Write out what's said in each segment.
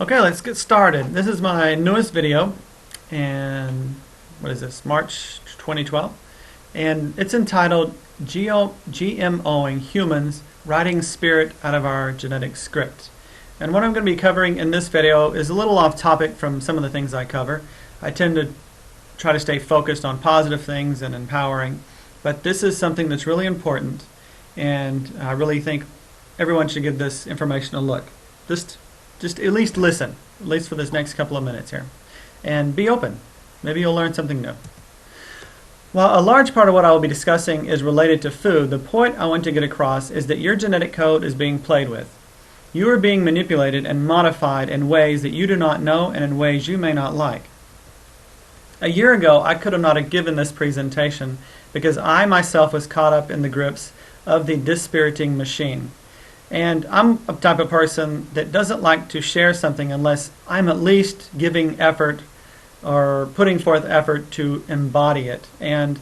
Okay, let's get started. This is my newest video, and what is this, March 2012? And it's entitled GMOing Humans, Writing Spirit Out of Our Genetic Script. And what I'm going to be covering in this video is a little off topic from some of the things I cover. I tend to try to stay focused on positive things and empowering, but this is something that's really important, and I really think everyone should give this information a look. Just at least listen, at least for this next couple of minutes here. And be open. Maybe you'll learn something new. While a large part of what I will be discussing is related to food, the point I want to get across is that your genetic code is being played with. You are being manipulated and modified in ways that you do not know and in ways you may not like. A year ago, I could have not have given this presentation because I myself was caught up in the grips of the dispiriting machine. And I'm a type of person that doesn't like to share something unless I'm at least giving effort or putting forth effort to embody it. And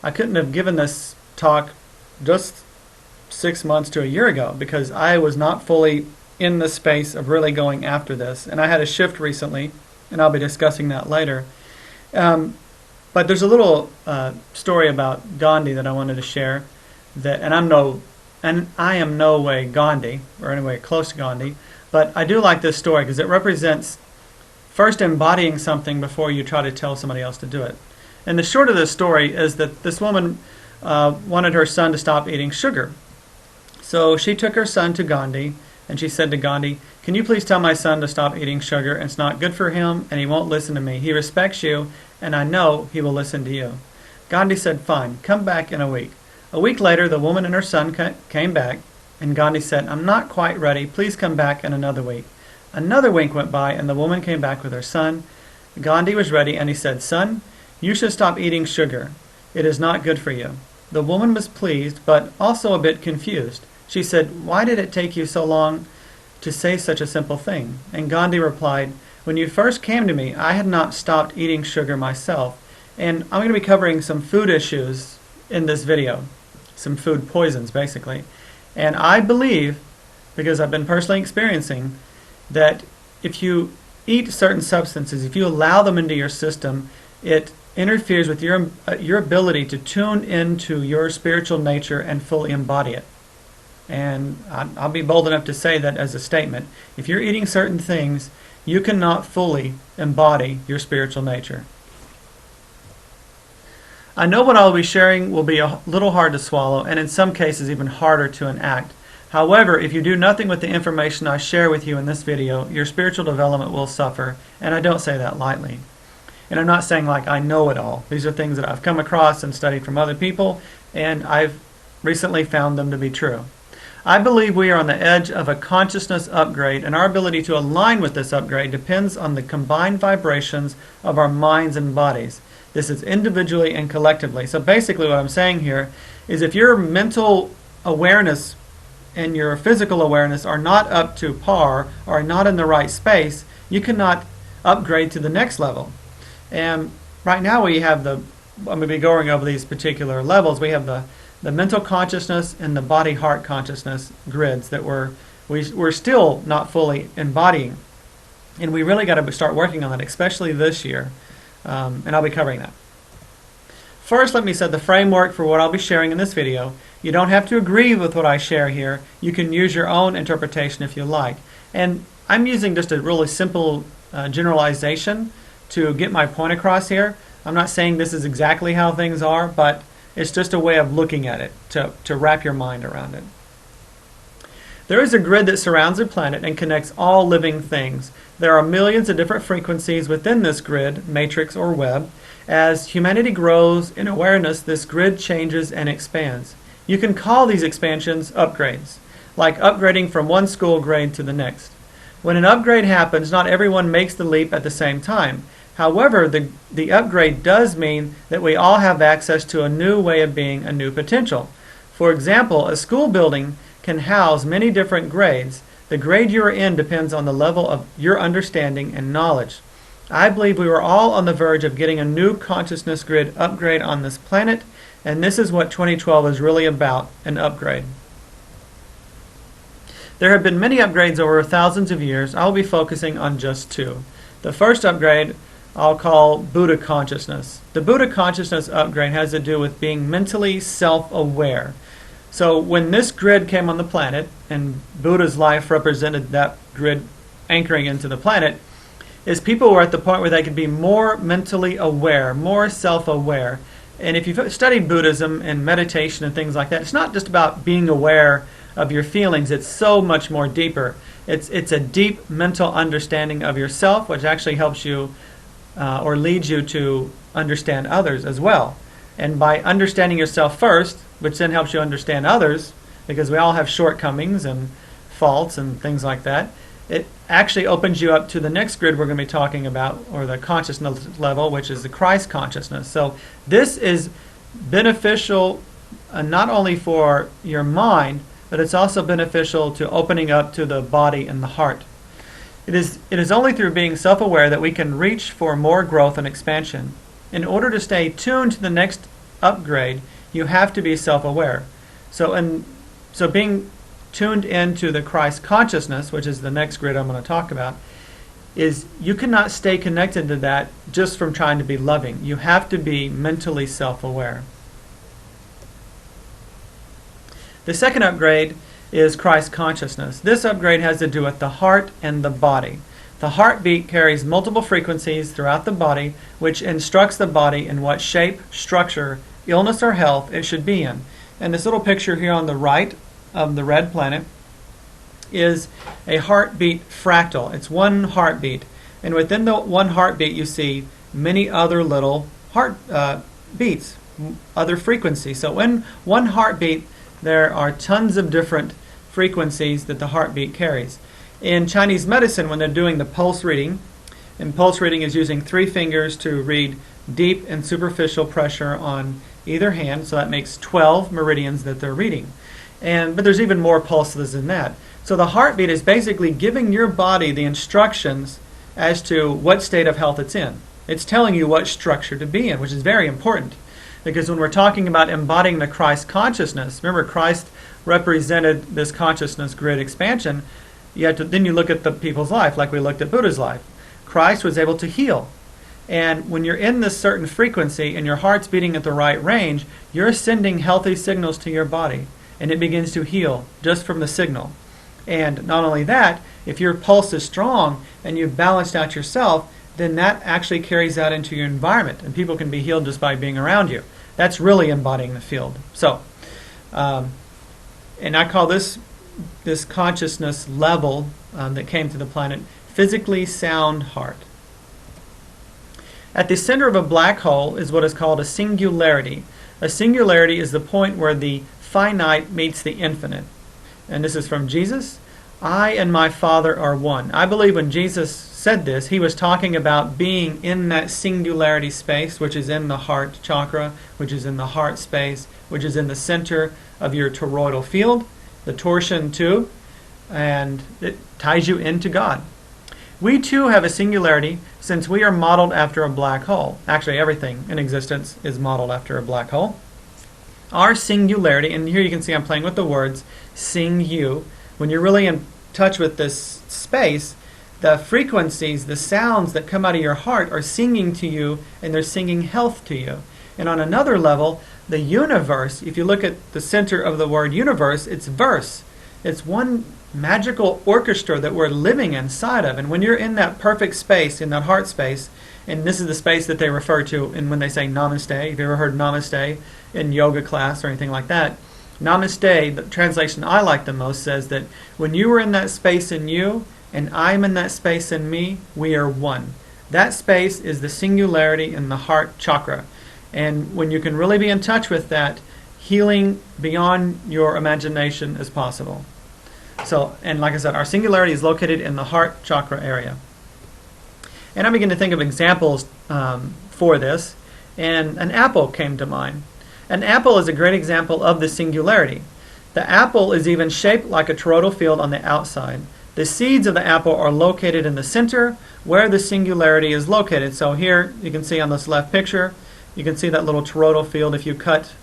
I couldn't have given this talk just 6 months to a year ago because I was not fully in the space of really going after this. And I had a shift recently, and I'll be discussing that later. But there's a little story about Gandhi that I wanted to share, and I am no way Gandhi, or anyway close to Gandhi, but I do like this story because it represents first embodying something before you try to tell somebody else to do it. And the short of this story is that this woman wanted her son to stop eating sugar. So she took her son to Gandhi, and she said to Gandhi, "Can you please tell my son to stop eating sugar? It's not good for him, and he won't listen to me. He respects you, and I know he will listen to you." Gandhi said, "Fine, come back in a week." A week later, the woman and her son came back, and Gandhi said, "I'm not quite ready. Please come back in another week." Another week went by, and the woman came back with her son. Gandhi was ready, and he said, "Son, you should stop eating sugar. It is not good for you." The woman was pleased, but also a bit confused. She said, "Why did it take you so long to say such a simple thing?" And Gandhi replied, "When you first came to me, I had not stopped eating sugar myself." And I'm going to be covering some food issues in this video. Some food poisons, basically. And I believe, because I've been personally experiencing, that if you eat certain substances, if you allow them into your system, it interferes with your ability to tune into your spiritual nature and fully embody it. And I'll be bold enough to say that as a statement. If you're eating certain things, you cannot fully embody your spiritual nature. I know what I'll be sharing will be a little hard to swallow, and in some cases even harder to enact. However, if you do nothing with the information I share with you in this video, your spiritual development will suffer, and I don't say that lightly. And I'm not saying like I know it all. These are things that I've come across and studied from other people, and I've recently found them to be true. I believe we are on the edge of a consciousness upgrade, and our ability to align with this upgrade depends on the combined vibrations of our minds and bodies. This is individually and collectively. So basically what I'm saying here is if your mental awareness and your physical awareness are not up to par or are not in the right space, you cannot upgrade to the next level. And right now I'm going to be going over these particular levels. We have the mental consciousness and the body-heart consciousness grids that we're still not fully embodying. And we really got to start working on that, especially this year. And I'll be covering that. First, let me set the framework for what I'll be sharing in this video. You don't have to agree with what I share here. You can use your own interpretation if you like. And I'm using just a really simple generalization to get my point across here. I'm not saying this is exactly how things are, but it's just a way of looking at it to wrap your mind around it. There is a grid that surrounds the planet and connects all living things. There are millions of different frequencies within this grid, matrix, or web. As humanity grows in awareness, this grid changes and expands. You can call these expansions upgrades, like upgrading from one school grade to the next. When an upgrade happens, not everyone makes the leap at the same time. However, the upgrade does mean that we all have access to a new way of being, a new potential. For example, a school building can house many different grades. The grade you are in depends on the level of your understanding and knowledge. I believe we are all on the verge of getting a new consciousness grid upgrade on this planet, and this is what 2012 is really about, an upgrade. There have been many upgrades over thousands of years. I'll be focusing on just two. The first upgrade I'll call Buddha consciousness. The Buddha consciousness upgrade has to do with being mentally self-aware. So when this grid came on the planet, and Buddha's life represented that grid anchoring into the planet, is people were at the point where they could be more mentally aware, more self-aware. And if you've studied Buddhism and meditation and things like that, it's not just about being aware of your feelings. It's so much more deeper. It's a deep mental understanding of yourself, which actually helps you or leads you to understand others as well. And by understanding yourself first, which then helps you understand others, because we all have shortcomings and faults and things like that, it actually opens you up to the next grid we're going to be talking about, or the consciousness level, which is the Christ consciousness. So this is beneficial not only for your mind, but it's also beneficial to opening up to the body and the heart. It is only through being self-aware that we can reach for more growth and expansion. In order to stay tuned to the next upgrade, you have to be self-aware. So being tuned into the Christ consciousness, which is the next grid I'm going to talk about, is you cannot stay connected to that just from trying to be loving. You have to be mentally self-aware. The second upgrade is Christ consciousness. This upgrade has to do with the heart and the body. The heartbeat carries multiple frequencies throughout the body, which instructs the body in what shape, structure, illness, or health it should be in. And this little picture here on the right of the red planet is a heartbeat fractal. It's one heartbeat. And within the one heartbeat you see many other little heart beats, other frequencies. So in one heartbeat there are tons of different frequencies that the heartbeat carries. In Chinese medicine, when they're doing the pulse reading, and pulse reading is using 3 fingers to read deep and superficial pressure on either hand, so that makes 12 meridians that they're reading. But there's even more pulses than that. So the heartbeat is basically giving your body the instructions as to what state of health it's in. It's telling you what structure to be in, which is very important. Because when we're talking about embodying the Christ consciousness, remember Christ represented this consciousness grid expansion, then you look at the people's life, like we looked at Buddha's life. Christ was able to heal. And when you're in this certain frequency and your heart's beating at the right range, you're sending healthy signals to your body. And it begins to heal just from the signal. And not only that, if your pulse is strong and you've balanced out yourself, then that actually carries out into your environment. And people can be healed just by being around you. That's really embodying the field. So, and I call this consciousness level that came to the planet physically sound heart. At the center of a black hole is what is called a singularity. A singularity is the point where the finite meets the infinite. And this is from Jesus. I and my Father are one. I believe when Jesus said this, he was talking about being in that singularity space, which is in the heart chakra, which is in the heart space, which is in the center of your toroidal field, the torsion tube, and it ties you into God. We too have a singularity since we are modeled after a black hole. Actually, everything in existence is modeled after a black hole. Our singularity, and here you can see I'm playing with the words, sing you. When you're really in touch with this space, the frequencies, the sounds that come out of your heart are singing to you, and they're singing health to you. And on another level, the universe, if you look at the center of the word universe, it's verse. It's one magical orchestra that we're living inside of. And when you're in that perfect space, in that heart space, and this is the space that they refer to and when they say namaste. Have you ever heard namaste in yoga class or anything like that? Namaste, the translation I like the most, says that when you are in that space in you and I'm in that space in me, we are one. That space is the singularity in the heart chakra. And when you can really be in touch with that, healing beyond your imagination is possible. So, and like I said, our singularity is located in the heart chakra area. And I began to think of examples for this, and an apple came to mind. An apple is a great example of the singularity. The apple is even shaped like a toroidal field on the outside. The seeds of the apple are located in the center where the singularity is located. So here you can see on this left picture, you can see that little toroidal field. If you cut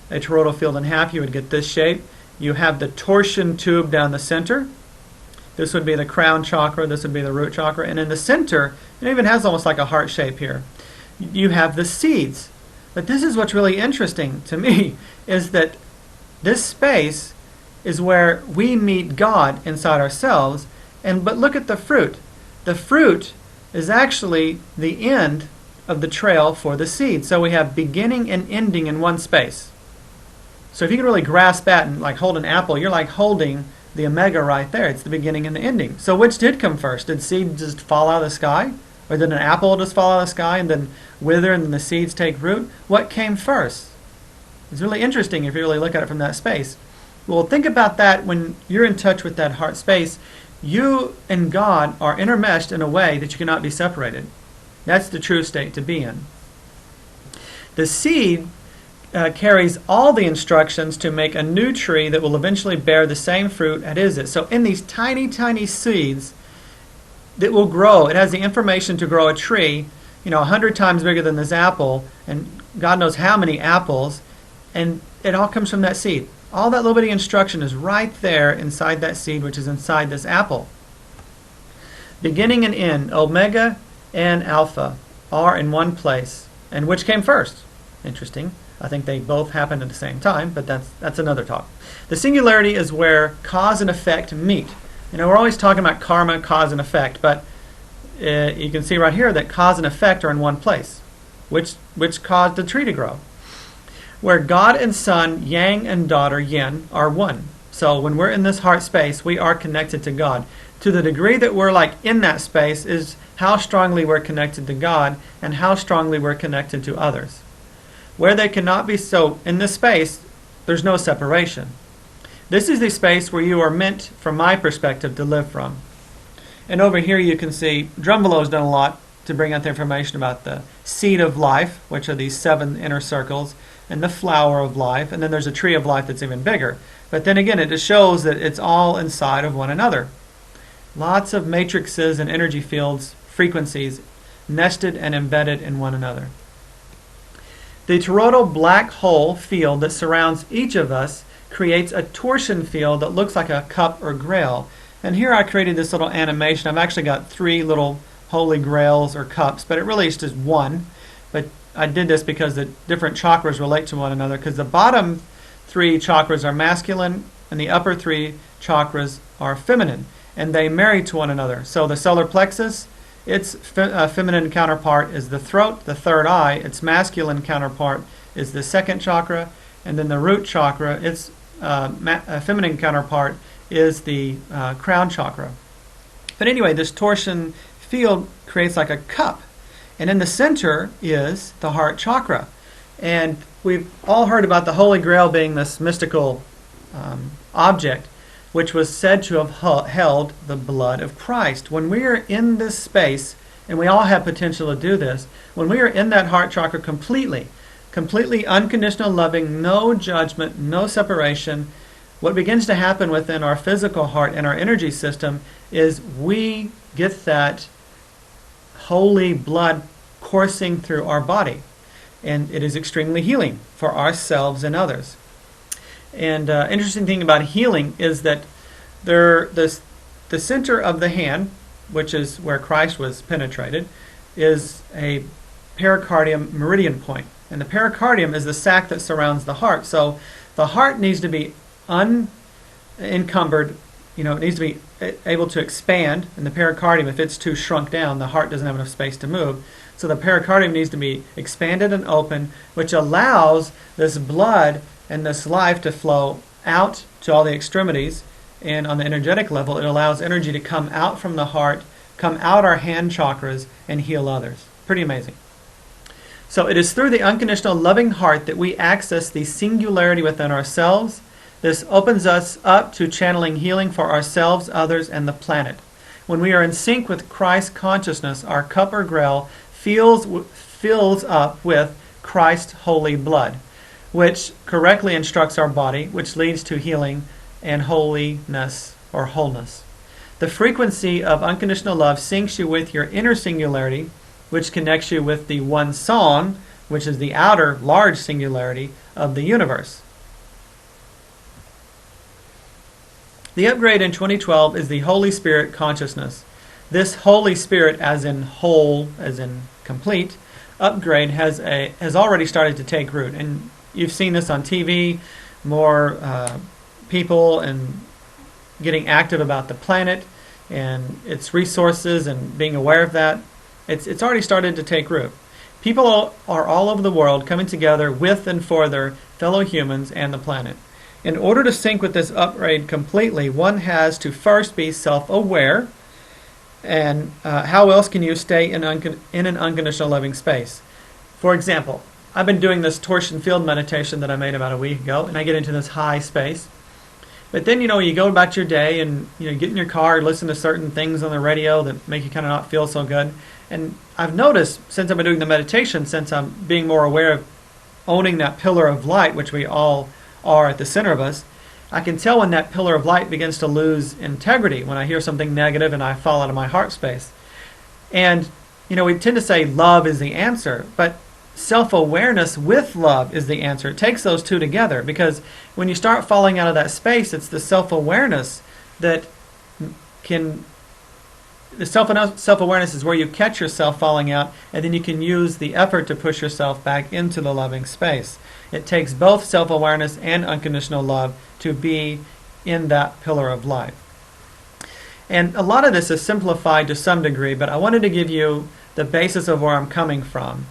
a toroidal field in half, you would get this shape. You have the torsion tube down the center, This would be the crown chakra, this would be the root chakra, and in the center, it even has almost like a heart shape here. You have the seeds. But this is what's really interesting to me, is that this space is where we meet God inside ourselves. But look at the fruit. The fruit is actually the end of the trail for the seed. So we have beginning and ending in one space. So if you can really grasp that and like hold an apple, you're like holding the omega right there. It's the beginning and the ending. So which did come first? Did seed just fall out of the sky? Or did an apple just fall out of the sky and then wither and then the seeds take root? What came first? It's really interesting if you really look at it from that space. Well, think about that when you're in touch with that heart space. You and God are intermeshed in a way that you cannot be separated. That's the true state to be in. The seed carries all the instructions to make a new tree that will eventually bear the same fruit as it. So in these tiny, tiny seeds that will grow, it has the information to grow a tree, 100 times bigger than this apple, and God knows how many apples, and it all comes from that seed. All that little bitty instruction is right there inside that seed, which is inside this apple. Beginning and end, omega and alpha, are in one place. And which came first? Interesting. I think they both happened at the same time, but that's another talk. The singularity is where cause and effect meet. We're always talking about karma, cause and effect, but you can see right here that cause and effect are in one place, which caused the tree to grow. Where God and Son, Yang and Daughter, Yin, are one. So when we're in this heart space, we are connected to God. To the degree that we're like in that space is how strongly we're connected to God and how strongly we're connected to others. Where they cannot be so, in this space, there's no separation. This is the space where you are meant, from my perspective, to live from. And over here you can see Drumbelow's done a lot to bring out the information about the seed of life, which are these 7 inner circles, and the flower of life, and then there's a tree of life that's even bigger. But then again, it just shows that it's all inside of one another. Lots of matrices and energy fields, frequencies, nested and embedded in one another. The toroidal black hole field that surrounds each of us creates a torsion field that looks like a cup or grail. And here I created this little animation. I've actually got 3 little holy grails or cups, but it really is just one. But I did this because the different chakras relate to one another, because the bottom 3 chakras are masculine and the upper 3 chakras are feminine, and they marry to one another. So the solar plexus, its feminine counterpart is the throat, the third eye. Its masculine counterpart is the 2nd chakra, and then the root chakra, its feminine counterpart is the crown chakra. But anyway, this torsion field creates like a cup. And in the center is the heart chakra. And we've all heard about the Holy Grail being this mystical object, which was said to have held the blood of Christ. When we are in this space, and we all have potential to do this, when we are in that heart chakra completely unconditional loving, no judgment, no separation, what begins to happen within our physical heart and our energy system is we get that holy blood coursing through our body, and it is extremely healing for ourselves and others. And interesting thing about healing is that the center of the hand, which is where Christ was penetrated, is a pericardium meridian point, and the pericardium is the sac that surrounds the heart. So the heart needs to be unencumbered. It needs to be able to expand, and the pericardium, if it's too shrunk down, the heart doesn't have enough space to move. So the pericardium needs to be expanded and open, which allows this blood and this life to flow out to all the extremities. And on the energetic level, it allows energy to come out from the heart, come out our hand chakras, and heal others. Pretty amazing. So it is through the unconditional loving heart that we access the singularity within ourselves. This opens us up to channeling healing for ourselves, others, and the planet. When we are in sync with Christ consciousness, our cup or grail fills up with Christ's holy blood, which correctly instructs our body, which leads to healing and holiness or wholeness. The frequency of unconditional love syncs you with your inner singularity, which connects you with the one song, which is the outer large singularity of the universe. The upgrade in 2012 is the Holy Spirit consciousness. This Holy Spirit, as in whole, as in complete, upgrade has already started to take root. And you've seen this on TV, more people and getting active about the planet and its resources and being aware of that. It's already started to take root. People are all over the world coming together with and for their fellow humans and the planet. In order to sync with this upgrade completely, one has to first be self-aware. And how else can you stay in an unconditional loving space? For example, I've been doing this torsion field meditation that I made about a week ago, and I get into this high space. But then, you go about your day and, get in your car, listen to certain things on the radio that make you kind of not feel so good. And I've noticed, since I've been doing the meditation, since I'm being more aware of owning that pillar of light, which we all are at the center of us, I can tell when that pillar of light begins to lose integrity, when I hear something negative and I fall out of my heart space. And, we tend to say love is the answer, but self-awareness with love is the answer. It takes those two together, because when you start falling out of that space, it's the self-awareness that can... The self-awareness is where you catch yourself falling out, and then you can use the effort to push yourself back into the loving space. It takes both self-awareness and unconditional love to be in that pillar of light. And a lot of this is simplified to some degree, but I wanted to give you the basis of where I'm coming from.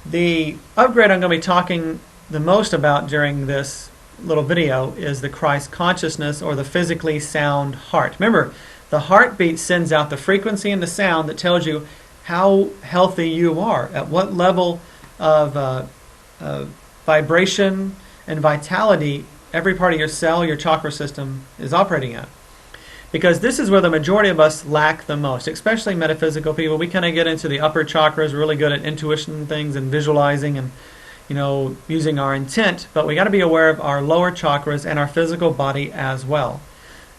The upgrade I'm going to be talking the most about during this little video is the Christ consciousness, or the physically sound heart. Remember, the heartbeat sends out the frequency and the sound that tells you how healthy you are, at what level of vibration and vitality every part of your cell, your chakra system is operating at. Because this is where the majority of us lack the most, especially metaphysical people. We kind of get into the upper chakras, really good at intuition things and visualizing and using our intent, but we got to be aware of our lower chakras and our physical body as well.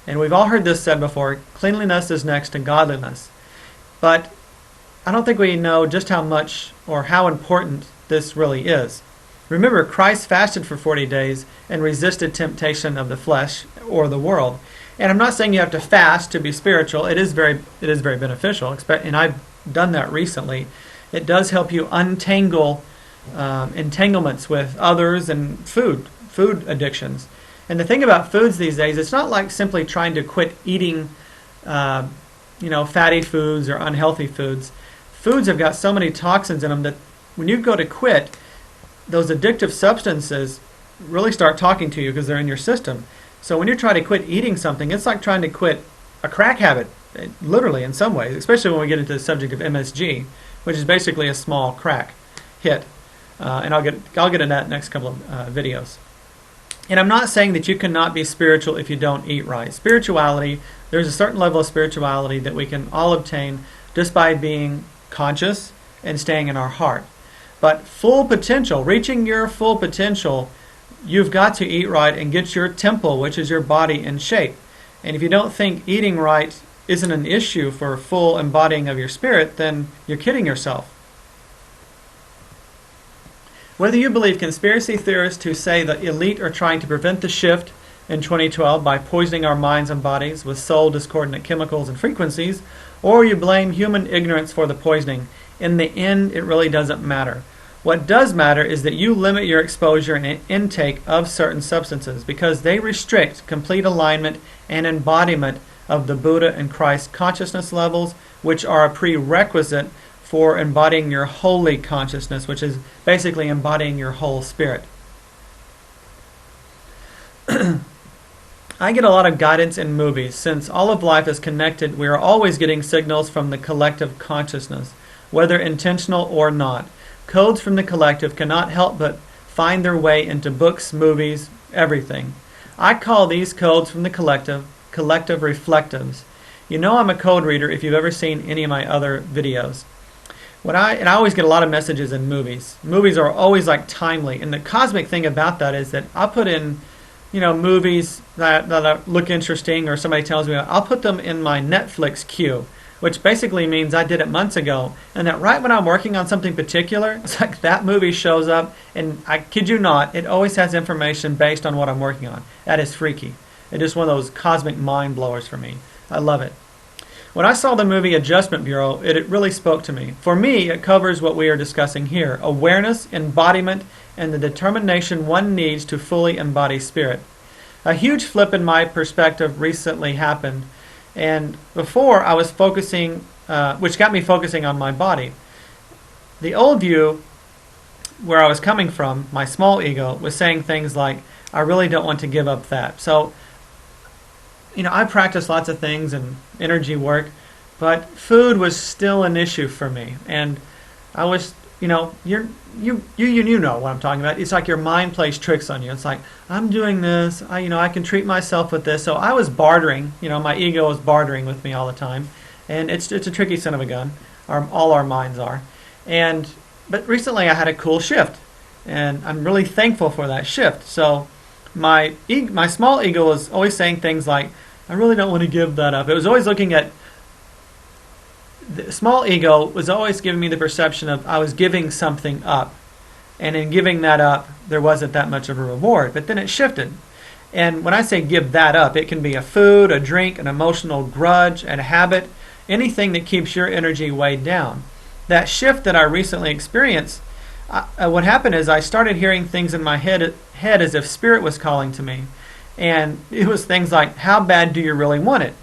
And we've all heard this said before, cleanliness is next to godliness. But I don't think we know just how much or how important this really is. Remember, Christ fasted for 40 days and resisted temptation of the flesh or the world. And I'm not saying you have to fast to be spiritual. It is very beneficial, and I've done that recently. It does help you untangle entanglements with others and food addictions. And the thing about foods these days, it's not like simply trying to quit eating, fatty foods or unhealthy foods. Foods have got so many toxins in them that when you go to quit, those addictive substances really start talking to you because they're in your system. So when you try to quit eating something, it's like trying to quit a crack habit, literally in some ways, especially when we get into the subject of MSG, which is basically a small crack hit. And I'll get into that next couple of videos. And I'm not saying that you cannot be spiritual if you don't eat right. Spirituality, there's a certain level of spirituality that we can all obtain just by being conscious and staying in our heart. But full potential, reaching your full potential, you've got to eat right and get your temple, which is your body, in shape. And if you don't think eating right isn't an issue for full embodying of your spirit, then you're kidding yourself. Whether you believe conspiracy theorists who say the elite are trying to prevent the shift in 2012 by poisoning our minds and bodies with soul discordant chemicals and frequencies, or you blame human ignorance for the poisoning, in the end it really doesn't matter. What does matter is that you limit your exposure and intake of certain substances, because they restrict complete alignment and embodiment of the Buddha and Christ consciousness levels, which are a prerequisite for embodying your holy consciousness, which is basically embodying your whole spirit. I get a lot of guidance in movies. Since all of life is connected, we are always getting signals from the collective consciousness, whether intentional or not. Codes from the collective cannot help but find their way into books, movies, everything. I call these codes from the collective reflectives. You know I'm a code reader if you've ever seen any of my other videos. I always get a lot of messages in movies. Movies are always like timely, and the cosmic thing about that is that I'll put in, movies that look interesting, or somebody tells me, I'll put them in my Netflix queue, which basically means I did it months ago, and that right when I'm working on something particular, it's like that movie shows up, and I kid you not, it always has information based on what I'm working on. That is freaky. It's just one of those cosmic mind blowers for me. I love it. When I saw the movie Adjustment Bureau, it really spoke to me. For me, it covers what we are discussing here: awareness, embodiment, and the determination one needs to fully embody spirit. A huge flip in my perspective recently happened, and before I was focusing, which got me focusing on my body. The old view, where I was coming from, my small ego, was saying things like, I really don't want to give up that. So, I practiced lots of things and energy work, but food was still an issue for me. And I was, you know what I'm talking about. It's like your mind plays tricks on you. It's like, I'm doing this, I can treat myself with this. So I was bartering, my ego was bartering with me all the time. And it's a tricky son of a gun. All our minds are. But recently I had a cool shift, and I'm really thankful for that shift. So my small ego was always saying things like, I really don't want to give that up. It was always looking at, the small ego was always giving me the perception of I was giving something up. And in giving that up, there wasn't that much of a reward. But then it shifted. And when I say give that up, it can be a food, a drink, an emotional grudge, a habit, anything that keeps your energy weighed down. That shift that I recently experienced, what happened is I started hearing things in my head as if spirit was calling to me. And it was things like, how bad do you really want it?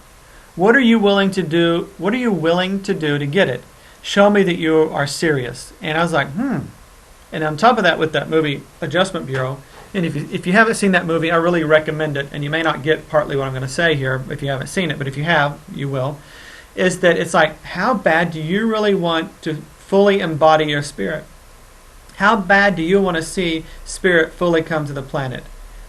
What are you willing to do? What are you willing to do to get it? Show me that you are serious. And I was like, And on top of that, with that movie, Adjustment Bureau, and if you haven't seen that movie, I really recommend it. And you may not get partly what I'm going to say here if you haven't seen it, but if you have, you will. Is that it's like, how bad do you really want to fully embody your spirit? How bad do you want to see spirit fully come to the planet?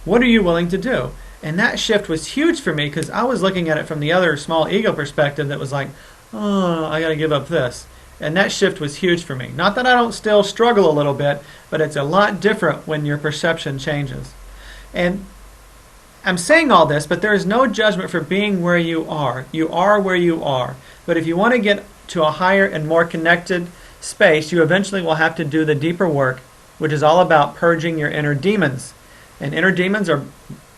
What are you willing to do? And that shift was huge for me, because I was looking at it from the other small ego perspective that was like, oh, I got to give up this. And that shift was huge for me. Not that I don't still struggle a little bit, but it's a lot different when your perception changes. And I'm saying all this, but there is no judgment for being where you are. You are where you are. But if you want to get to a higher and more connected space, you eventually will have to do the deeper work, which is all about purging your inner demons. And inner demons are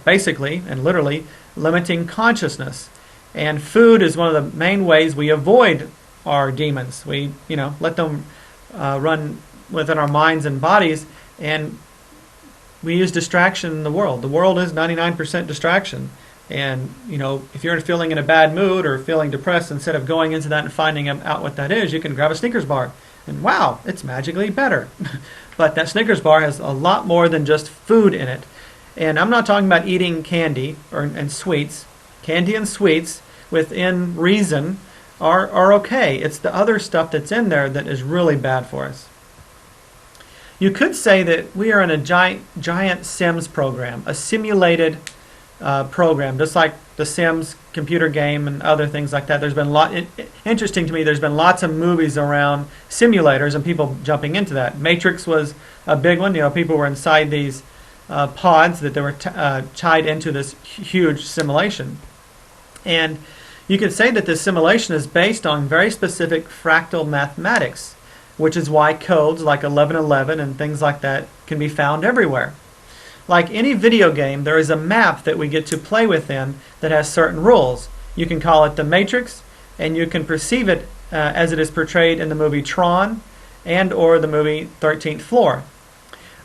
basically and literally limiting consciousness. And food is one of the main ways we avoid our demons. We, let them run within our minds and bodies, and we use distraction in the world. The world is 99% distraction. And, if you're feeling in a bad mood or feeling depressed, instead of going into that and finding out what that is, you can grab a Snickers bar. And wow, it's magically better. But that Snickers bar has a lot more than just food in it. And I'm not talking about eating candy and sweets. Candy and sweets, within reason, are okay. It's the other stuff that's in there that is really bad for us. You could say that we are in a giant Sims program, a simulated program, just like the Sims computer game and other things like that. There's been interesting to me, there's been lots of movies around simulators and people jumping into that. Matrix was a big one. People were inside these pods that they were tied into this huge simulation. And you could say that this simulation is based on very specific fractal mathematics, which is why codes like 1111 and things like that can be found everywhere. Like any video game, there is a map that we get to play within that has certain rules. You can call it the Matrix, and you can perceive it as it is portrayed in the movie Tron and or the movie 13th Floor.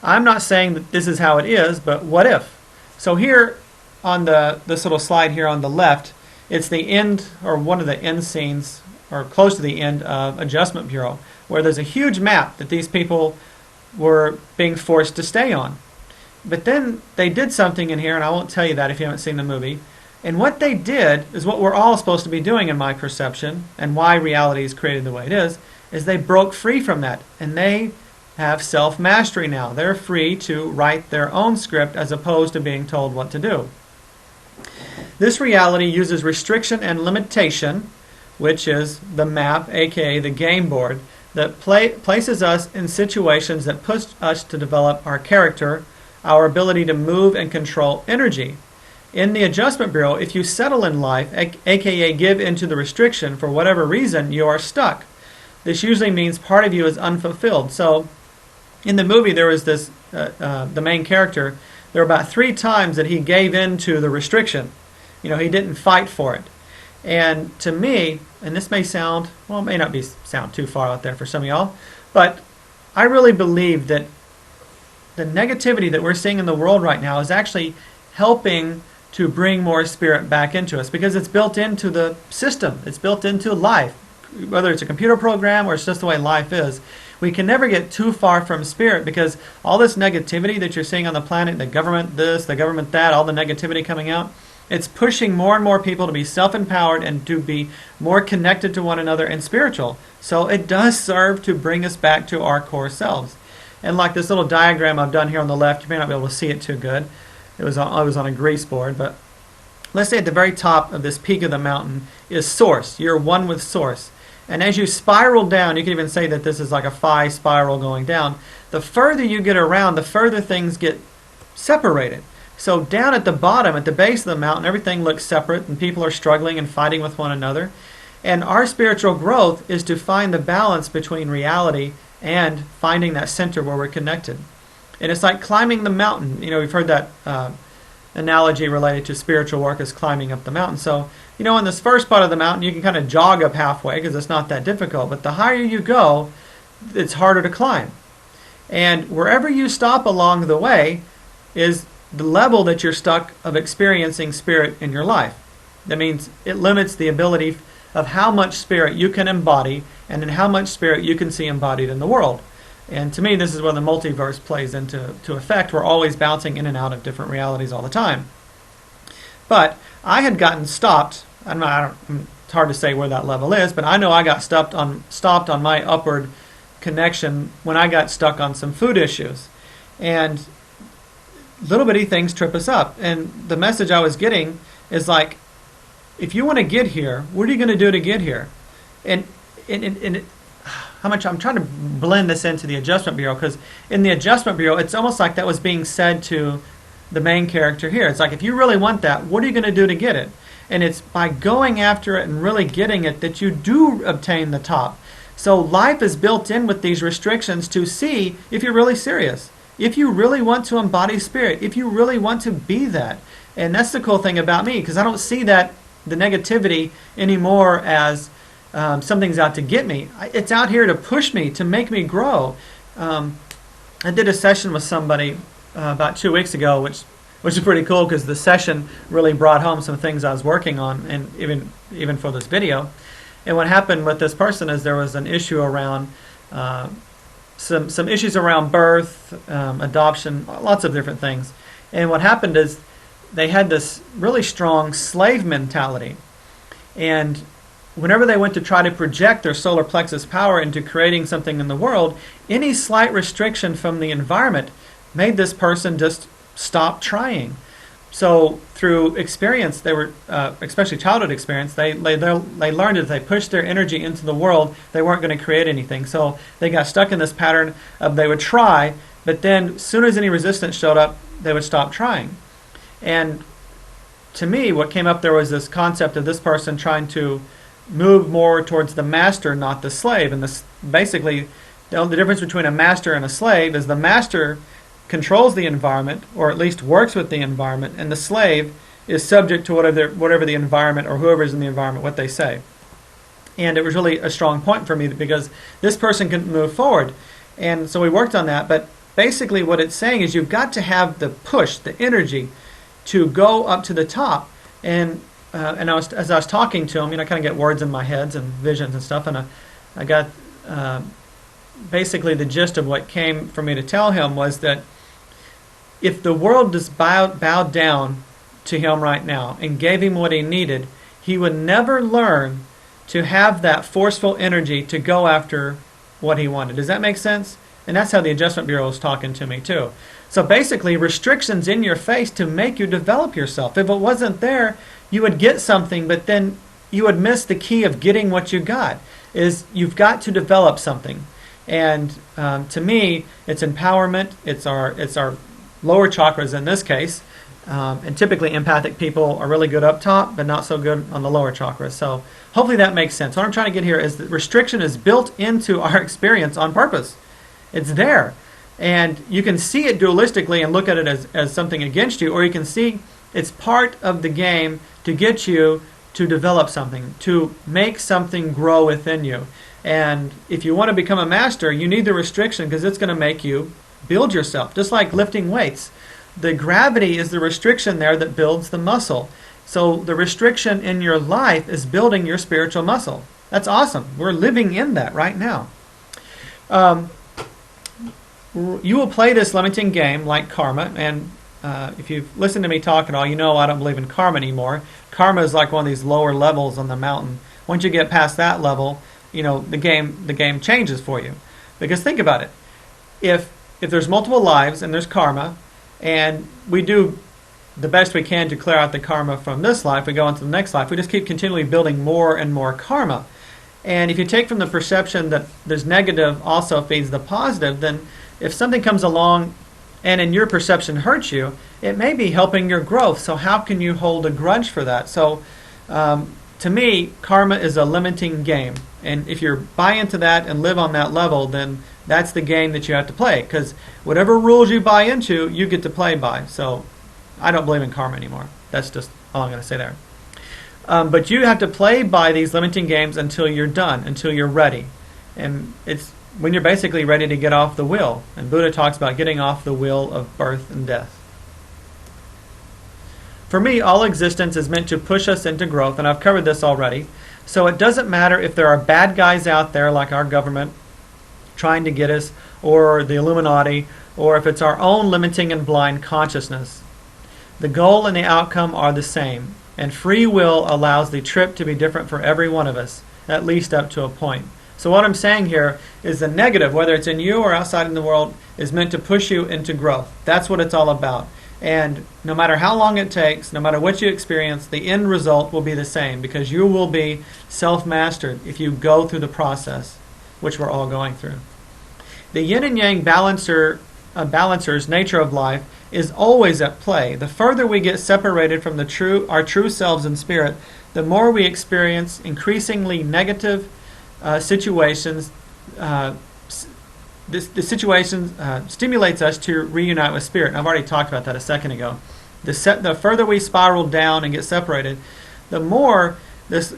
I'm not saying that this is how it is, but what if? So here on this little slide here on the left, it's the end, or one of the end scenes, or close to the end of Adjustment Bureau, where there's a huge map that these people were being forced to stay on. But then they did something in here, and I won't tell you that if you haven't seen the movie. And what they did is what we're all supposed to be doing in my perception, and why reality is created the way it is they broke free from that. And they have self-mastery now. They're free to write their own script as opposed to being told what to do. This reality uses restriction and limitation, which is the map, aka the game board, that places us in situations that push us to develop our character, our ability to move and control energy. In the Adjustment Bureau, if you settle in life, aka give into the restriction for whatever reason, you are stuck. This usually means part of you is unfulfilled. So in the movie, there was this, the main character, there were about 3 times that he gave in to the restriction. He didn't fight for it. And to me, and this may sound, well, it may not sound too far out there for some of y'all, but I really believe that the negativity that we're seeing in the world right now is actually helping to bring more spirit back into us, because it's built into the system. It's built into life, whether it's a computer program or it's just the way life is. We can never get too far from spirit, because all this negativity that you're seeing on the planet, the government this, the government that, all the negativity coming out, it's pushing more and more people to be self-empowered and to be more connected to one another and spiritual. So it does serve to bring us back to our core selves. And like this little diagram I've done here on the left, you may not be able to see it too good. I was on a grease board, but let's say at the very top of this peak of the mountain is Source. You're one with Source. And as you spiral down, you can even say that this is like a phi spiral going down. The further you get around, the further things get separated. So down at the bottom, at the base of the mountain, everything looks separate and people are struggling and fighting with one another. And our spiritual growth is to find the balance between reality and finding that center where we're connected. And it's like climbing the mountain. We've heard that analogy related to spiritual work as climbing up the mountain. So, in this first part of the mountain, you can kind of jog up halfway because it's not that difficult. But the higher you go, it's harder to climb. And wherever you stop along the way is the level that you're stuck of experiencing spirit in your life. That means it limits the ability of how much spirit you can embody and in how much spirit you can see embodied in the world. And to me, this is where the multiverse plays into effect. We're always bouncing in and out of different realities all the time. But I had gotten stopped. It's hard to say where that level is, but I know I got stopped on my upward connection when I got stuck on some food issues. And little bitty things trip us up. And the message I was getting is like, if you want to get here, what are you going to do to get here? And how much I'm trying to blend this into the Adjustment Bureau, because in the Adjustment Bureau, it's almost like that was being said to the main character here. It's like, if you really want that, what are you going to do to get it? And it's by going after it and really getting it that you do obtain the top. So life is built in with these restrictions to see if you're really serious, if you really want to embody spirit, if you really want to be that. And that's the cool thing about me, because I don't see that the negativity anymore as something's out to get me. It's out here to push me, to make me grow. I did a session with somebody about 2 weeks ago, which is pretty cool, because the session really brought home some things I was working on, and even for this video. And what happened with this person is there was an issue around some issues around birth, adoption, lots of different things. And what happened is they had this really strong slave mentality. And whenever they went to try to project their solar plexus power into creating something in the world, any slight restriction from the environment made this person just stop trying. So through experience, they were, especially childhood experience, they learned that if they pushed their energy into the world, they weren't going to create anything. So they got stuck in this pattern of they would try, but then as soon as any resistance showed up, they would stop trying. And to me, what came up there was this concept of this person trying to move more towards the master, not the slave. And basically, the difference between a master and a slave is the master controls the environment, or at least works with the environment, and the slave is subject to whatever the environment or whoever's in the environment, what they say. And it was really a strong point for me, because this person can move forward. And so we worked on that. But basically what it's saying is you've got to have the push, the energy to go up to the top. And as I was talking to him, I kind of get words in my heads and visions and stuff, and I got basically the gist of what came for me to tell him was that if the world just bowed down to him right now and gave him what he needed, he would never learn to have that forceful energy to go after what he wanted. Does that make sense? And that's how the Adjustment Bureau is talking to me too. So basically, restrictions in your face to make you develop yourself. If it wasn't there, you would get something, but then you would miss the key of getting what you got. Is you've got to develop something. And to me, it's empowerment. It's our lower chakras in this case. And typically empathic people are really good up top, but not so good on the lower chakras. So hopefully that makes sense. What I'm trying to get here is that restriction is built into our experience on purpose. It's there. And you can see it dualistically and look at it as something against you, or you can see It's part of the game to get you to develop something, to make something grow within you. And if you want to become a master, you need the restriction because it's going to make you build yourself, just like lifting weights. The gravity is the restriction there that builds the muscle. So the restriction in your life is building your spiritual muscle. That's awesome. We're living in that right now. You will play this limiting game like karma, and if you've listened to me talk at all, you know I don't believe in karma anymore. Karma is like one of these lower levels on the mountain. Once you get past that level, you know the game changes for you. Because think about it. If there's multiple lives and there's karma, and we do the best we can to clear out the karma from this life, we go into the next life, we just keep continually building more and more karma. And if you take from the perception that there's negative also feeds the positive, then if something comes along and in your perception hurts you, it may be helping your growth. So how can you hold a grudge for that? So to me, karma is a limiting game. And if you buy into that and live on that level, then that's the game that you have to play. Because whatever rules you buy into, you get to play by. So I don't believe in karma anymore. That's just all I'm going to say there. But you have to play by these limiting games until you're done, until you're ready. And it's when you're basically ready to get off the wheel. And Buddha talks about getting off the wheel of birth and death. For me, all existence is meant to push us into growth, and I've covered this already. So it doesn't matter if there are bad guys out there like our government trying to get us, or the Illuminati, or if it's our own limiting and blind consciousness. The goal and the outcome are the same, and free will allows the trip to be different for every one of us, at least up to a point. So what I'm saying here is the negative, whether it's in you or outside in the world, is meant to push you into growth. That's what it's all about. And no matter how long it takes, no matter what you experience, the end result will be the same because you will be self-mastered if you go through the process, which we're all going through. The yin and yang balancer's nature of life is always at play. The further we get separated from our true selves in spirit, the more we experience increasingly negative situations. The situation stimulates us to reunite with spirit. And I've already talked about that a second ago. The further we spiral down and get separated, the more, this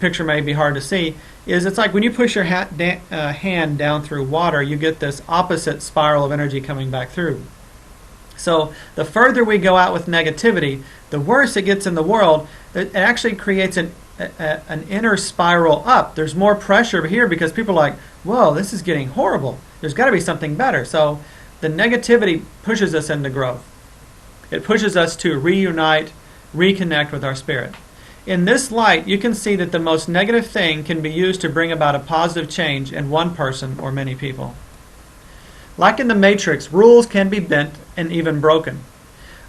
picture may be hard to see, is it's like when you push your hand down through water, you get this opposite spiral of energy coming back through. So the further we go out with negativity, the worse it gets in the world. It actually creates an inner spiral up. There's more pressure here because people are like, whoa, this is getting horrible. There's got to be something better. So the negativity pushes us into growth. It pushes us to reunite, reconnect with our spirit. In this light, you can see that the most negative thing can be used to bring about a positive change in one person or many people. Like in the Matrix, rules can be bent and even broken.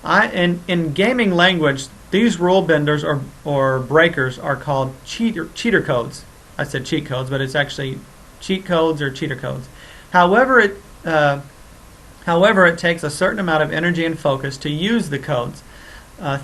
In gaming language, these rule benders or breakers are called cheater codes. I said cheat codes, but it's actually cheat codes or cheater codes. However, it takes a certain amount of energy and focus to use the codes.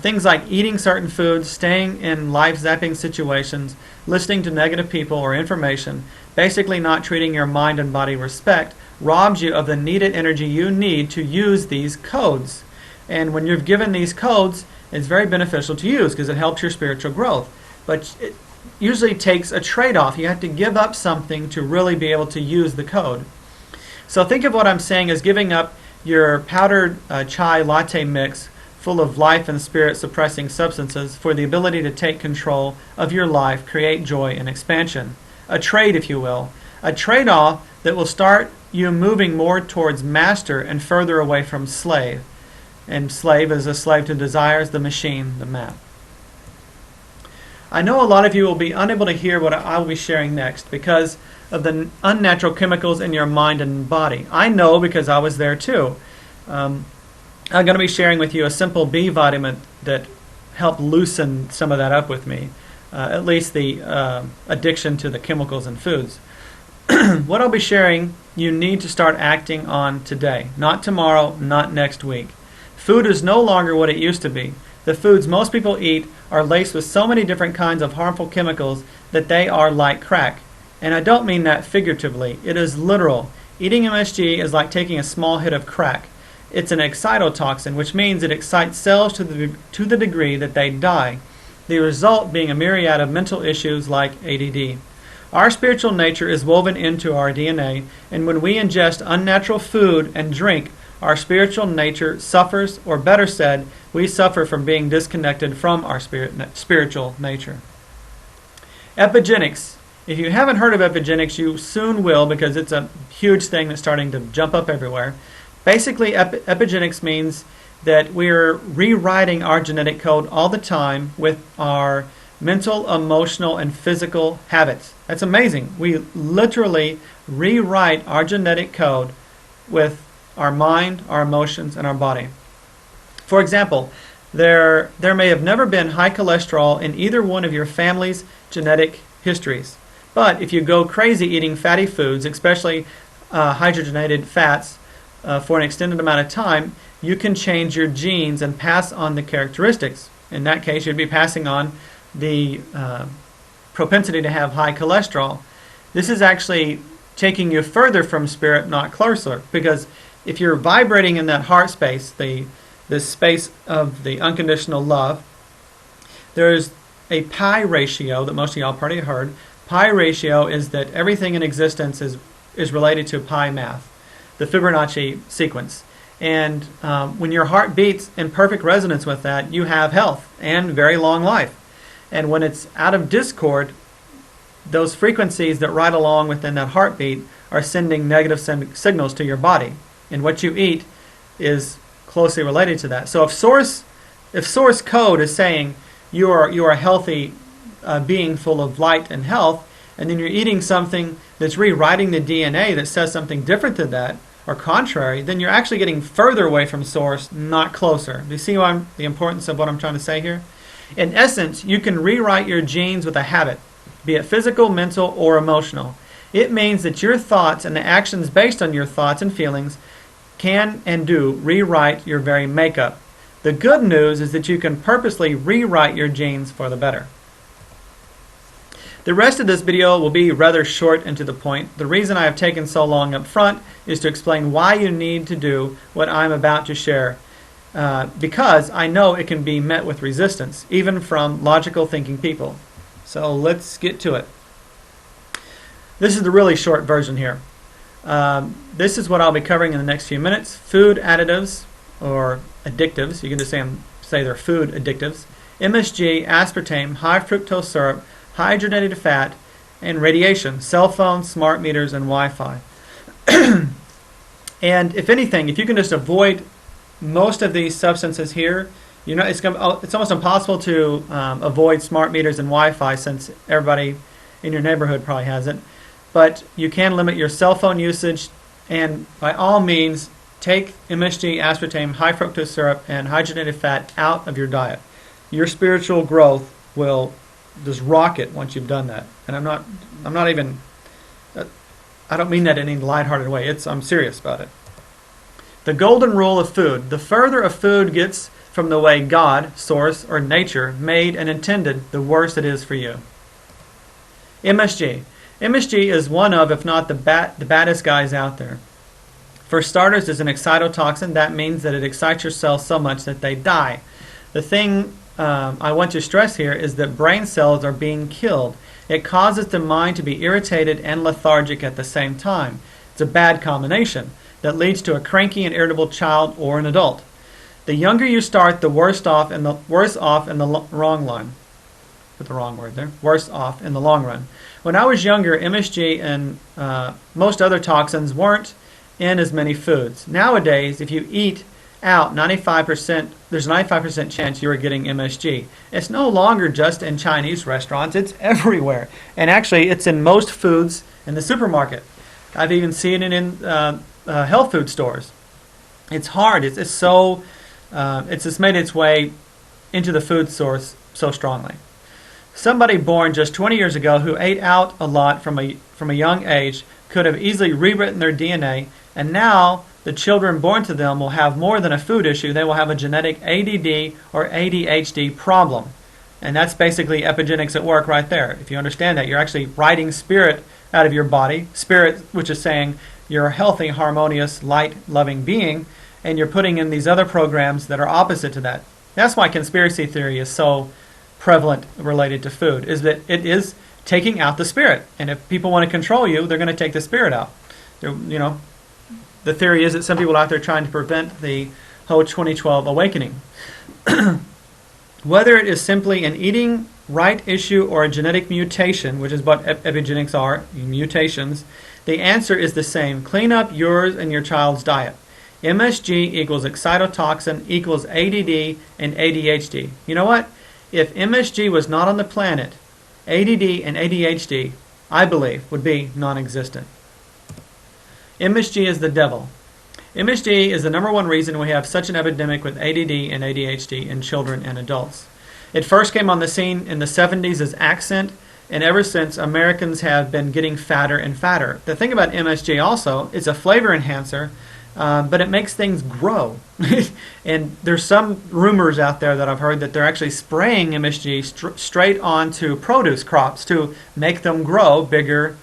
Things like eating certain foods, staying in life-zapping situations, listening to negative people or information, basically not treating your mind and body with respect, robs you of the needed energy you need to use these codes. And when you're given these codes, it's very beneficial to use because it helps your spiritual growth. But it usually takes a trade-off. You have to give up something to really be able to use the code. So think of what I'm saying as giving up your powdered chai latte mix full of life and spirit suppressing substances for the ability to take control of your life, create joy and expansion. A trade, if you will. A trade-off that will start you moving more towards master and further away from slave. And slave is a slave to desires, the machine, the map. I know a lot of you will be unable to hear what I will be sharing next because of the unnatural chemicals in your mind and body. I know because I was there too. I'm going to be sharing with you a simple B vitamin that helped loosen some of that up with me, at least the addiction to the chemicals in foods. What I'll be sharing, you need to start acting on today, not tomorrow, not next week. Food is no longer what it used to be. The foods most people eat are laced with so many different kinds of harmful chemicals that they are like crack. And I don't mean that figuratively. It is literal. Eating MSG is like taking a small hit of crack. It's an excitotoxin, which means it excites cells to the degree that they die, the result being a myriad of mental issues like ADD. Our spiritual nature is woven into our DNA, and when we ingest unnatural food and drink, our spiritual nature suffers, or better said, we suffer from being disconnected from our spiritual nature. Epigenetics. If you haven't heard of epigenetics, you soon will, because it's a huge thing that's starting to jump up everywhere. Basically, epigenetics means that we're rewriting our genetic code all the time with our mental, emotional, and physical habits. That's amazing. We literally rewrite our genetic code with our mind, our emotions, and our body. For example, there may have never been high cholesterol in either one of your family's genetic histories. But if you go crazy eating fatty foods, especially hydrogenated fats, for an extended amount of time, you can change your genes and pass on the characteristics. In that case, you'd be passing on the propensity to have high cholesterol. This is actually taking you further from spirit, not closer, because if you're vibrating in that heart space, the space of the unconditional love, there's a pi ratio that most of y'all probably heard. Pi ratio is that everything in existence is related to pi math, the Fibonacci sequence. And when your heart beats in perfect resonance with that, you have health and very long life. And when it's out of discord, those frequencies that ride along within that heartbeat are sending negative signals to your body. And what you eat is closely related to that. So if source code is saying you are a healthy being full of light and health, and then you're eating something that's rewriting the DNA that says something different than that, or contrary, then you're actually getting further away from source, not closer. Do you see the importance of what I'm trying to say here? In essence, you can rewrite your genes with a habit, be it physical, mental, or emotional. It means that your thoughts and the actions based on your thoughts and feelings can and do rewrite your very makeup. The good news is that you can purposely rewrite your genes for the better. The rest of this video will be rather short and to the point. The reason I have taken so long up front is to explain why you need to do what I'm about to share, because I know it can be met with resistance, even from logical thinking people. So let's get to it. This is the really short version here. This is what I'll be covering in the next few minutes. Food additives, or addictives, you can just say they're food addictives, MSG, aspartame, high fructose syrup, hydrogenated fat, and radiation, cell phones, smart meters, and Wi-Fi. And if anything, if you can just avoid most of these substances here, it's almost impossible to avoid smart meters and Wi-Fi, since everybody in your neighborhood probably has it. But you can limit your cell phone usage, and by all means, take MSG, aspartame, high fructose syrup, and hydrogenated fat out of your diet. Your spiritual growth will just rocket once you've done that. And I don't mean that in any lighthearted way. I'm serious about it. The golden rule of food. The further a food gets from the way God, source, or nature made and intended, the worse it is for you. MSG. MSG is one of, if not the baddest guys out there. For starters, it's an excitotoxin. That means that it excites your cells so much that they die. The thing I want to stress here is that brain cells are being killed. It causes the mind to be irritated and lethargic at the same time. It's a bad combination that leads to a cranky and irritable child or an adult. The younger you start, the worse off in the long run. When I was younger, MSG and most other toxins weren't in as many foods. Nowadays, if you eat out, there's a 95% chance you are getting MSG. It's no longer just in Chinese restaurants, it's everywhere. And actually, it's in most foods in the supermarket. I've even seen it in health food stores. It's hard. It's just made its way into the food source so strongly. Somebody born just 20 years ago who ate out a lot from a young age could have easily rewritten their DNA, and now the children born to them will have more than a food issue. They will have a genetic ADD or ADHD problem. And that's basically epigenetics at work right there. If you understand that, you're actually writing spirit out of your body. Spirit, which is saying you're a healthy, harmonious, light-loving being, and you're putting in these other programs that are opposite to that. That's why conspiracy theory is so prevalent related to food, is that it is taking out the spirit. And if people want to control you, they're going to take the spirit out. The theory is that some people out there trying to prevent the whole 2012 awakening. Whether it is simply an eating right issue or a genetic mutation, which is what epigenetics are, mutations, the answer is the same. Clean up yours and your child's diet. MSG equals excitotoxin equals ADD and ADHD. You know what? If MSG was not on the planet, ADD and ADHD, I believe, would be non-existent. MSG is the devil. MSG is the #1 reason we have such an epidemic with ADD and ADHD in children and adults. It first came on the scene in the 70s as accent, and ever since, Americans have been getting fatter and fatter. The thing about MSG also, it's a flavor enhancer, but it makes things grow. And there's some rumors out there that I've heard that they're actually spraying MSG straight onto produce crops to make them grow bigger,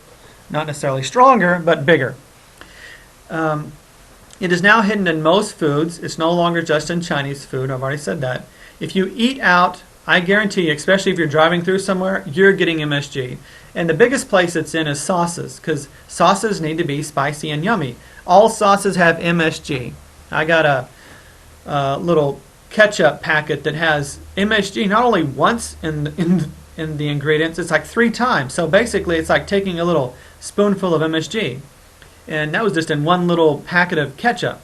not necessarily stronger, but bigger. It is now hidden in most foods. It's no longer just in Chinese food. I've already said that. If you eat out, I guarantee you, especially if you're driving through somewhere, you're getting MSG. And the biggest place it's in is sauces, because sauces need to be spicy and yummy. All sauces have MSG. I got a little ketchup packet that has MSG not only once in the ingredients, it's like 3 times. So basically it's like taking a little spoonful of MSG. And that was just in one little packet of ketchup.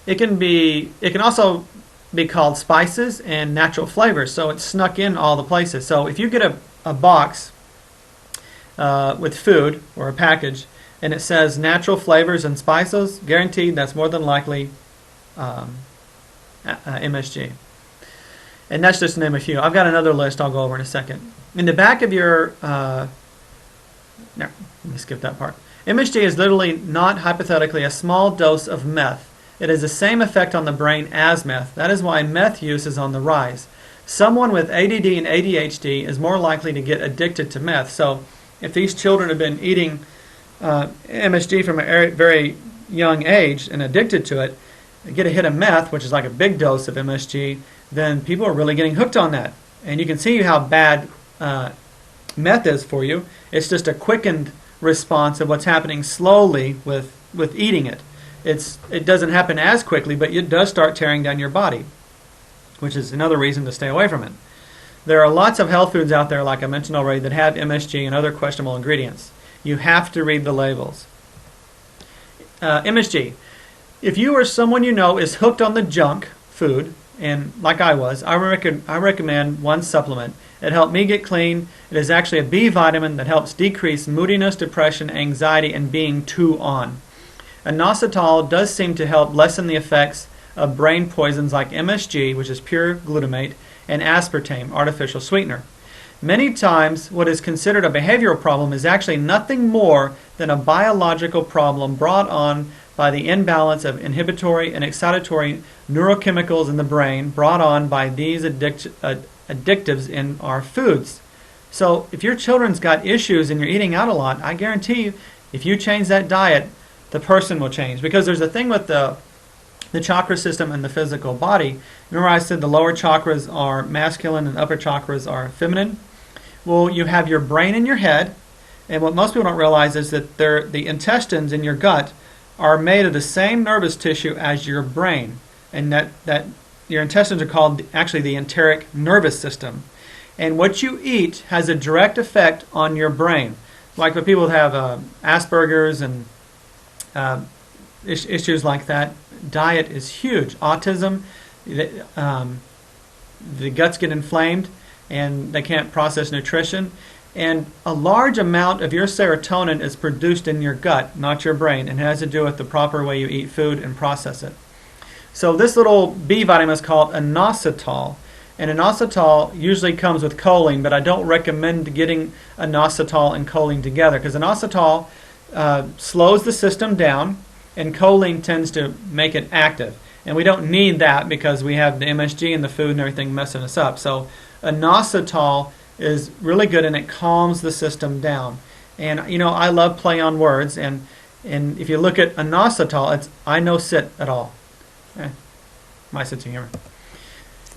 It can also be called spices and natural flavors, so it's snuck in all the places. So if you get a box with food or a package and it says natural flavors and spices, guaranteed that's more than likely MSG. And that's just to name a few. I've got another list I'll go over in a second. In the back of your no, let me skip that part. MSG is literally not hypothetically a small dose of meth. It has the same effect on the brain as meth. That is why meth use is on the rise. Someone with ADD and ADHD is more likely to get addicted to meth. So if these children have been eating MSG from a very young age and addicted to it, get a hit of meth, which is like a big dose of MSG, then people are really getting hooked on that. And you can see how bad meth is for you. It's just a quickened response of what's happening slowly with eating it. It doesn't happen as quickly, but it does start tearing down your body, which is another reason to stay away from it. There are lots of health foods out there, like I mentioned already, that have MSG and other questionable ingredients. You have to read the labels. MSG. If you or someone you know is hooked on the junk food, and like I was, I recommend one supplement. It helped me get clean. It is actually a B vitamin that helps decrease moodiness, depression, anxiety, and being too on. Inositol does seem to help lessen the effects of brain poisons like MSG, which is pure glutamate, and aspartame, artificial sweetener. Many times, what is considered a behavioral problem is actually nothing more than a biological problem brought on by the imbalance of inhibitory and excitatory neurochemicals in the brain brought on by these addictives in our foods. So if your children's got issues and you're eating out a lot, I guarantee you, if you change that diet, the person will change. Because there's a thing with the chakra system and the physical body. Remember I said the lower chakras are masculine and upper chakras are feminine? Well, you have your brain in your head, and what most people don't realize is that the intestines in your gut are made of the same nervous tissue as your brain, and that your intestines are called actually the enteric nervous system. And what you eat has a direct effect on your brain. Like for people that have Asperger's and issues like that, diet is huge. Autism, the guts get inflamed and they can't process nutrition. And a large amount of your serotonin is produced in your gut, not your brain, and it has to do with the proper way you eat food and process it. So this little B vitamin is called inositol. And inositol usually comes with choline, but I don't recommend getting inositol and choline together because inositol slows the system down and choline tends to make it active. And we don't need that because we have the MSG in the food and everything messing us up. So inositol is really good and it calms the system down. And you know, I love play on words, and if you look at inositol, it's I no sit at all. My sense of humor.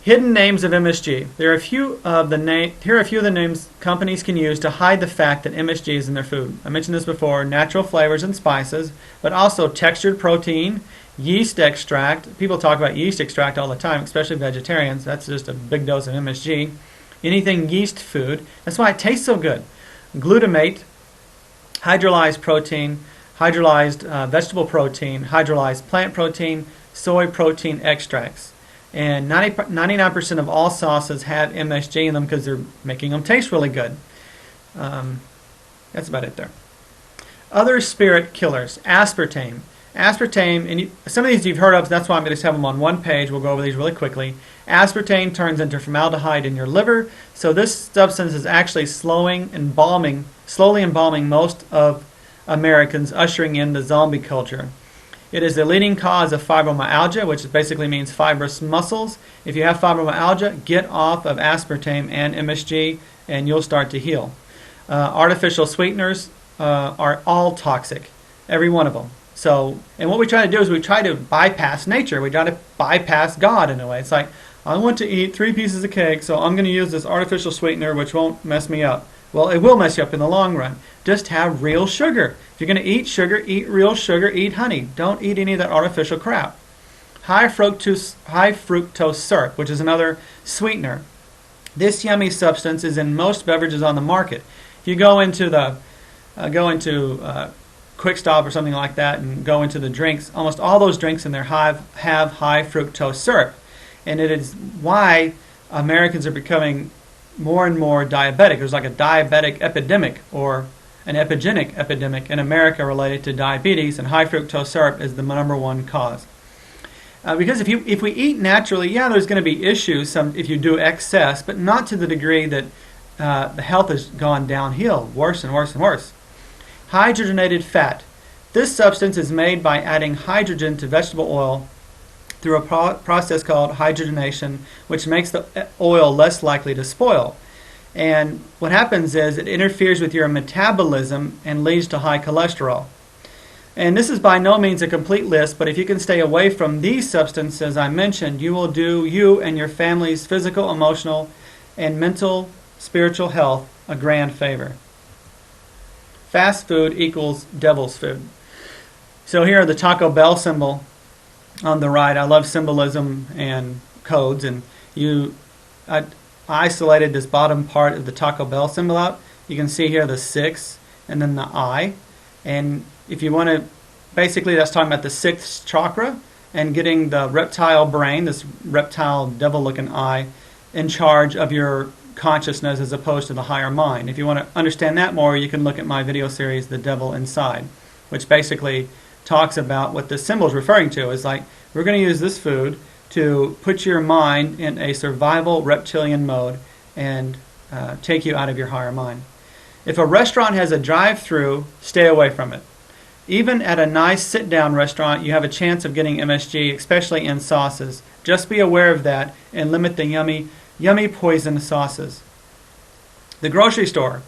Hidden names of MSG. Here are a few of the names companies can use to hide the fact that MSG is in their food. I mentioned this before: natural flavors and spices, but also textured protein, yeast extract. People talk about yeast extract all the time, especially vegetarians. That's just a big dose of MSG. Anything yeast food. That's why it tastes so good. Glutamate, hydrolyzed protein, hydrolyzed vegetable protein, hydrolyzed plant protein, soy protein extracts. And 99% of all sauces have MSG in them because they're making them taste really good. That's about it there. Other spirit killers. Aspartame. Aspartame, and some of these you've heard of, so that's why I'm going to have them on one page. We'll go over these really quickly. Aspartame turns into formaldehyde in your liver, so this substance is actually slowly embalming most of Americans, ushering in the zombie culture. It is the leading cause of fibromyalgia, which basically means fibrous muscles. If you have fibromyalgia, get off of aspartame and MSG, and you'll start to heal. Artificial sweeteners are all toxic, every one of them. So, and what we try to do is we try to bypass nature. We try to bypass God in a way. It's like, I want to eat 3 pieces of cake, so I'm going to use this artificial sweetener, which won't mess me up. Well, it will mess you up in the long run. Just have real sugar. If you're going to eat sugar, eat real sugar, eat honey. Don't eat any of that artificial crap. High fructose syrup, which is another sweetener. This yummy substance is in most beverages on the market. If you go into Quick Stop or something like that and go into the drinks, almost all those drinks in there have high fructose syrup. And it is why Americans are becoming more and more diabetic. There's like a diabetic epidemic or an epigenic epidemic in America related to diabetes, and high fructose syrup is the number one cause. Because if we eat naturally, yeah, there's going to be issues if you do excess, but not to the degree that the health has gone downhill, worse and worse and worse. Hydrogenated fat. This substance is made by adding hydrogen to vegetable oil through a process called hydrogenation, which makes the oil less likely to spoil. And what happens is it interferes with your metabolism and leads to high cholesterol. And this is by no means a complete list, but if you can stay away from these substances I mentioned, you will do you and your family's physical, emotional, and mental, spiritual health a grand favor. Fast food equals devil's food. So here are the Taco Bell symbol on the right. I love symbolism and codes, and I isolated this bottom part of the Taco Bell symbol out. You can see here the 6 and then the I. And if you want to, basically that's talking about the 6th chakra and getting the reptile brain, this reptile devil-looking eye, in charge of your consciousness as opposed to the higher mind. If you want to understand that more, you can look at my video series, The Devil Inside, which basically talks about what this symbol is referring to. It's like, we're going to use this food to put your mind in a survival reptilian mode and take you out of your higher mind. If a restaurant has a drive-through, stay away from it. Even at a nice sit-down restaurant, you have a chance of getting MSG, especially in sauces. Just be aware of that and limit the yummy poison sauces. The grocery store.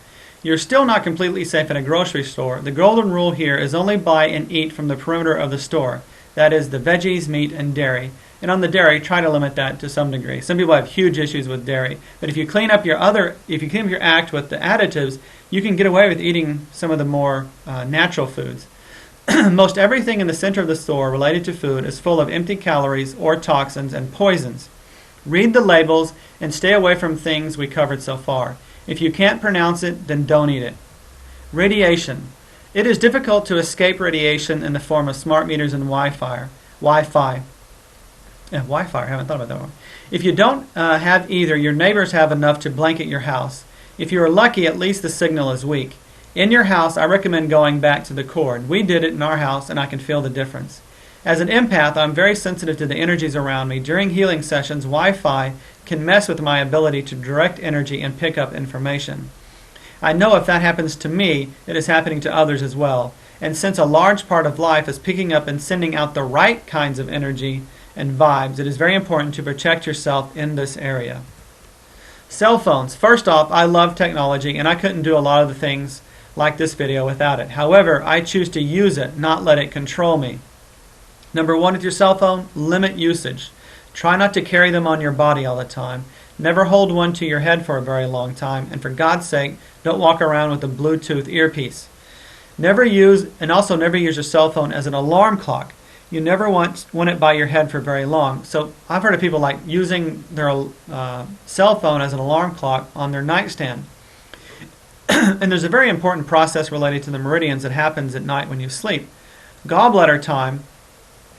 You're still not completely safe at a grocery store. The golden rule here is only buy and eat from the perimeter of the store. That is the veggies, meat, and dairy. And on the dairy, try to limit that to some degree. Some people have huge issues with dairy. But if you clean up your act with the additives, you can get away with eating some of the more natural foods. Most everything in the center of the store related to food is full of empty calories or toxins and poisons. Read the labels and stay away from things we covered so far. If you can't pronounce it, then don't eat it. Radiation. It is difficult to escape radiation in the form of smart meters and Wi-Fi. Wi-Fi, I haven't thought about that one. If you don't have either, your neighbors have enough to blanket your house. If you are lucky, at least the signal is weak. In your house, I recommend going back to the cord. We did it in our house, and I can feel the difference. As an empath, I'm very sensitive to the energies around me. During healing sessions, Wi-Fi can mess with my ability to direct energy and pick up information. I know if that happens to me, it is happening to others as well. And since a large part of life is picking up and sending out the right kinds of energy and vibes, it is very important to protect yourself in this area. Cell phones. First off, I love technology, and I couldn't do a lot of the things like this video without it. However, I choose to use it, not let it control me. Number one with your cell phone, limit usage. Try not to carry them on your body all the time. Never hold one to your head for a very long time. And for God's sake, don't walk around with a Bluetooth earpiece. Never use your cell phone as an alarm clock. You never want it by your head for very long. So I've heard of people like using their cell phone as an alarm clock on their nightstand. And there's a very important process related to the meridians that happens at night when you sleep. Gallbladder time,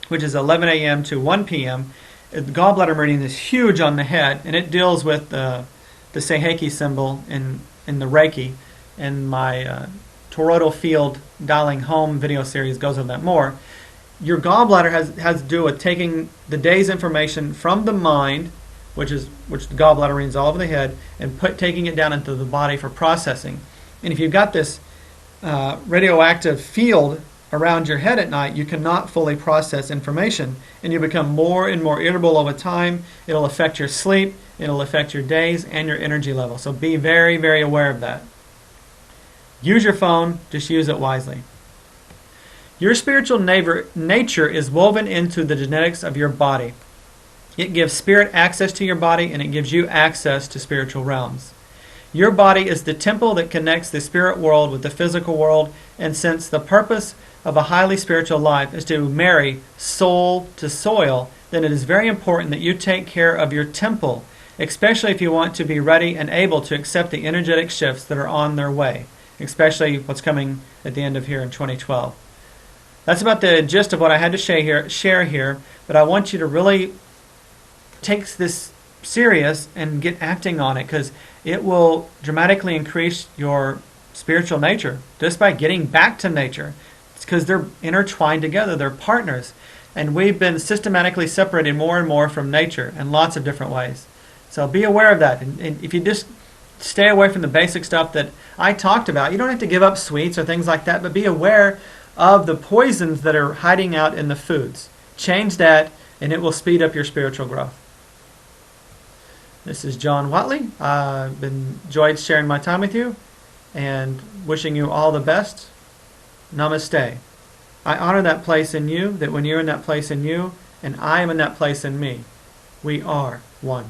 which is 11 a.m. to 1 p.m., the gallbladder meridian is huge on the head, and it deals with the Seiheki symbol in the Reiki. And my toroidal field dialing home video series goes over that more. Your gallbladder has to do with taking the day's information from the mind, which the gallbladder reads all over the head, and taking it down into the body for processing. And if you've got this radioactive field around your head at night, you cannot fully process information, and you become more and more irritable over time. It'll affect your sleep, it'll affect your days and your energy level. So be very, very aware of that. Use your phone, just use it wisely. Your spiritual nature is woven into the genetics of your body. It gives spirit access to your body, and it gives you access to spiritual realms. Your body is the temple that connects the spirit world with the physical world, and since the purpose of a highly spiritual life is to marry soul to soil, then it is very important that you take care of your temple, especially if you want to be ready and able to accept the energetic shifts that are on their way, especially what's coming at the end of here in 2012. That's about the gist of what I had to share here, but I want you to really take this serious and get acting on it, because it will dramatically increase your spiritual nature just by getting back to nature. It's because they're intertwined together, they're partners, and we've been systematically separated more and more from nature in lots of different ways. So be aware of that, and if you just stay away from the basic stuff that I talked about, you don't have to give up sweets or things like that, but be aware of the poisons that are hiding out in the foods. Change that, and it will speed up your spiritual growth. This is John Watley. I've enjoyed sharing my time with you and wishing you all the best. Namaste. I honor that place in you, that when you're in that place in you, and I am in that place in me, we are one.